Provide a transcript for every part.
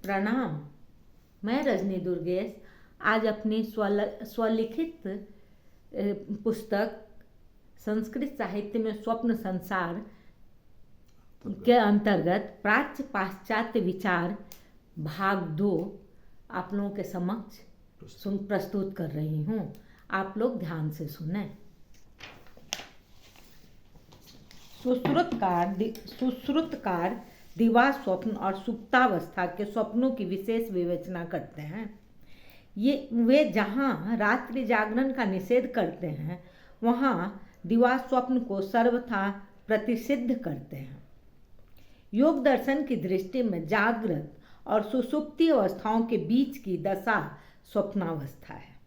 प्रणाम। मैं रजनी दुर्गेश आज अपनी स्वलिखित पुस्तक संस्कृत साहित्य में स्वप्न संसार के अंतर्गत प्राच्य पाश्चात्य विचार भाग 2 आप लोगों के समक्ष प्रस्तुत कर रही हूँ। आप लोग ध्यान से सुने। सुश्रुतकार दिवा स्वप्न और सुप्तावस्था के स्वप्नों की विशेष विवेचना करते हैं। वे जहाँ रात्रि जागरण का निषेध करते हैं, वहाँ दिवा स्वप्न को सर्वथा प्रतिषिद्ध करते हैं। योग दर्शन की दृष्टि में जागृत और सुषुप्ति अवस्थाओं के बीच की दशा स्वप्नावस्था है।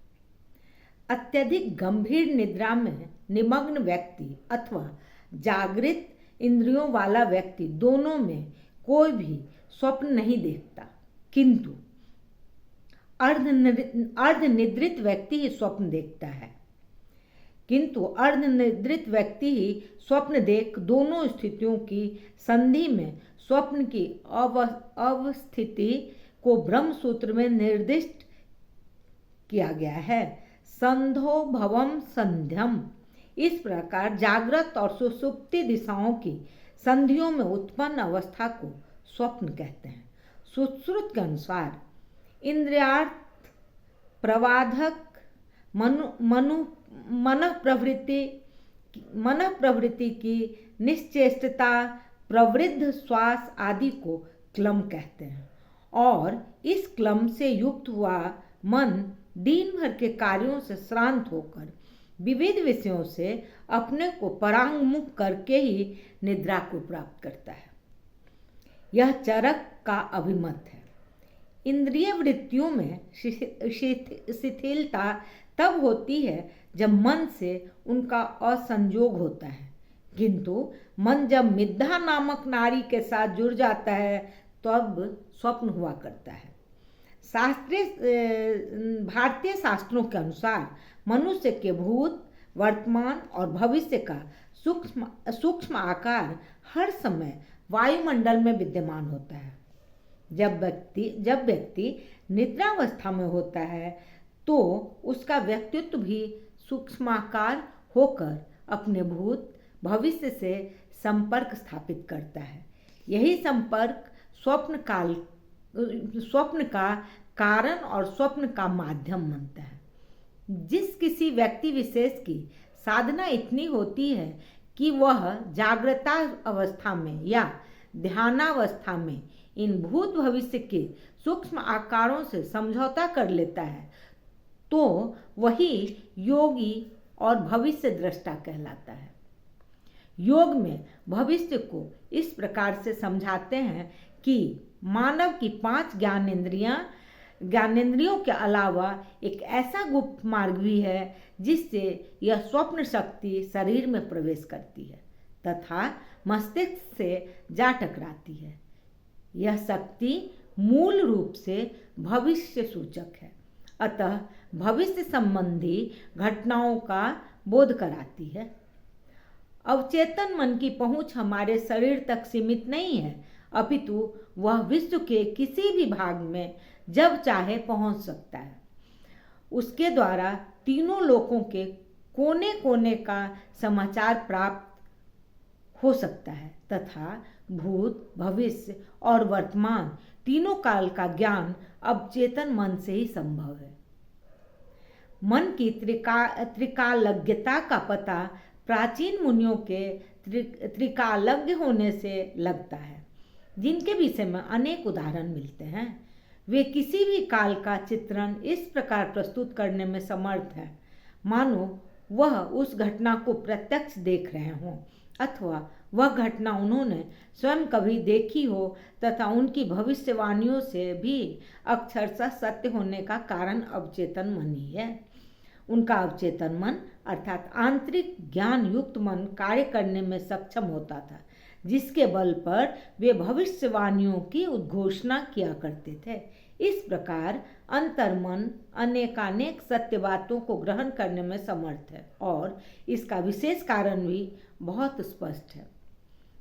अत्यधिक गंभीर निद्रा में निमग्न व्यक्ति अथवा जागृत इंद्रियों वाला व्यक्ति दोनों में कोई भी स्वप्न नहीं देखता, किंतु अर्धनिद्रित व्यक्ति ही स्वप्न देखता है। किंतु अर्धनिद्रित व्यक्ति ही स्वप्न देख दोनों स्थितियों की संधि में स्वप्न की अवस्थिति को ब्रह्मसूत्र में निर्दिष्ट किया गया है। संधो भवम संध्यम। इस प्रकार जागृत और सुषुप्ति दिशाओं की संधियों में उत्पन्न अवस्था को स्वप्न कहते हैं। सुश्रुत के अनुसार इंद्रियार्थ प्रवाधक मन प्रवृत्ति की निश्चेष्टता, प्रवृद्ध श्वास आदि को क्लम कहते हैं, और इस क्लम से युक्त हुआ मन दिन भर के कार्यों से श्रांत होकर विविध विषयों से अपने को परांगमुख करके ही निद्रा को प्राप्त करता है। यह चरक का अभिमत है। इंद्रिय वृत्तियों में शिथिलता तब होती है जब मन से उनका असंयोग होता है, किंतु मन जब मिद्या नामक नारी के साथ जुड़ जाता है तब स्वप्न हुआ करता है। भारतीय शास्त्रों के अनुसार मनुष्य के भूत, वर्तमान और भविष्य का सूक्ष्म आकार हर समय वायुमंडल में विद्यमान होता है। जब व्यक्ति निद्रावस्था में होता है तो उसका व्यक्तित्व भी सूक्ष्माकार होकर अपने भूत भविष्य से संपर्क स्थापित करता है। यही संपर्क स्वप्न का कारण और स्वप्न का माध्यम बनता है। जिस किसी व्यक्ति विशेष की साधना इतनी होती है कि वह जागृता अवस्था में या ध्यानावस्था में इन भूत भविष्य के सूक्ष्म आकारों से समझौता कर लेता है, तो वही योगी और भविष्य दृष्टा कहलाता है। योग में भविष्य को इस प्रकार से समझाते हैं कि मानव की 5 ज्ञानेंद्रियों के अलावा एक ऐसा गुप्त मार्ग भी है जिससे यह स्वप्न शक्ति शरीर में प्रवेश करती है तथा मस्तिष्क से जा टकराती है। यह शक्ति मूल रूप से भविष्य सूचक है, अतः भविष्य संबंधी घटनाओं का बोध कराती है। अवचेतन मन की पहुंच हमारे शरीर तक सीमित नहीं है, अपितु वह विश्व के किसी भी भाग में जब चाहे पहुंच सकता है। उसके द्वारा तीनों लोकों के कोने कोने का समाचार प्राप्त हो सकता है तथा भूत, भविष्य और वर्तमान तीनों काल का ज्ञान अवचेतन मन से ही संभव है। मन की त्रिकालज्ञता का पता प्राचीन मुनियों के त्रिकालज्ञ होने से लगता है, जिनके विषय में अनेक उदाहरण मिलते हैं। वे किसी भी काल का चित्रण इस प्रकार प्रस्तुत करने में समर्थ है मानो वह उस घटना को प्रत्यक्ष देख रहे हों अथवा वह घटना उन्होंने स्वयं कभी देखी हो तथा उनकी भविष्यवाणियों से भी अक्षरशः सत्य होने का कारण अवचेतन मन ही है। उनका अवचेतन मन अर्थात आंतरिक ज्ञान युक्त मन कार्य करने में सक्षम होता था, जिसके बल पर वे भविष्यवाणियों की उद्घोषणा किया करते थे। इस प्रकार अंतर्मन अनेकानेक सत्य बातों को ग्रहण करने में समर्थ है और इसका विशेष कारण भी बहुत स्पष्ट है।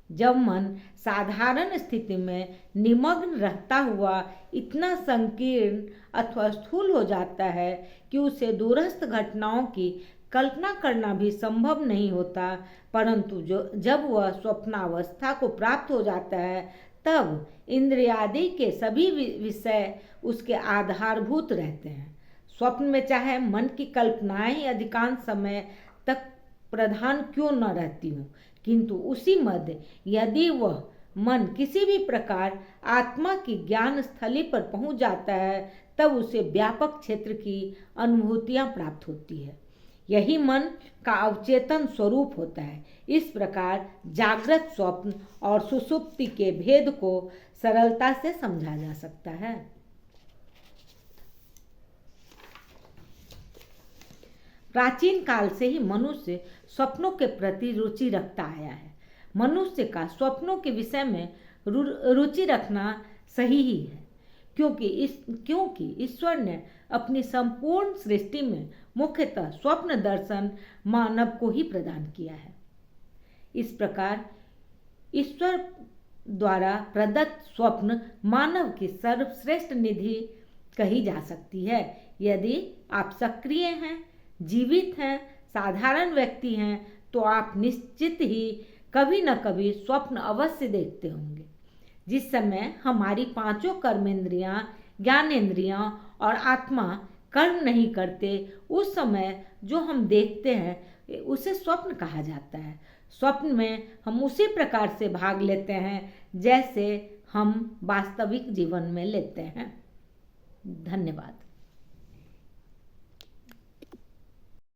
जब मन साधारण स्थिति में निमग्न रहता हुआ इतना संकीर्ण अथवा स्थूल हो जाता है कि उसे दूरस्थ घटनाओं की कल्पना करना भी संभव नहीं होता, परंतु जब वह स्वप्नावस्था को प्राप्त हो जाता है तब इंद्रियादि के सभी विषय उसके आधारभूत रहते हैं। स्वप्न में चाहे मन की कल्पनाएं ही अधिकांश समय तक प्रधान क्यों न रहती हूँ, किंतु उसी मध्य यदि वह मन किसी भी प्रकार आत्मा की ज्ञान स्थली पर पहुंच जाता है तब उसे व्यापक क्षेत्र की अनुभूतियां प्राप्त होती है। यही मन का अवचेतन स्वरूप होता है। इस प्रकार जागृत, स्वप्न और सुषुप्ति के भेद को सरलता से समझा जा सकता है। प्राचीन काल से ही मनुष्य स्वप्नों के प्रति रुचि रखता आया है। मनुष्य का स्वप्नों के विषय में रुचि रखना सही ही है, क्योंकि ईश्वर ने अपनी संपूर्ण सृष्टि में मुख्यतः स्वप्न दर्शन मानव को ही प्रदान किया है। इस प्रकार ईश्वर द्वारा प्रदत्त स्वप्न मानव की सर्वश्रेष्ठ निधि कही जा सकती है। यदि आप सक्रिय हैं, जीवित हैं, साधारण व्यक्ति हैं, तो आप निश्चित ही कभी न कभी स्वप्न अवश्य देखते होंगे। जिस समय हमारी पांचों कर्मेंद्रियां, ज्ञानेंद्रियां और आत्मा कर्म नहीं करते, उस समय जो हम देखते हैं उसे स्वप्न कहा जाता है। स्वप्न में हम उसी प्रकार से भाग लेते हैं जैसे हम वास्तविक जीवन में लेते हैं। धन्यवाद।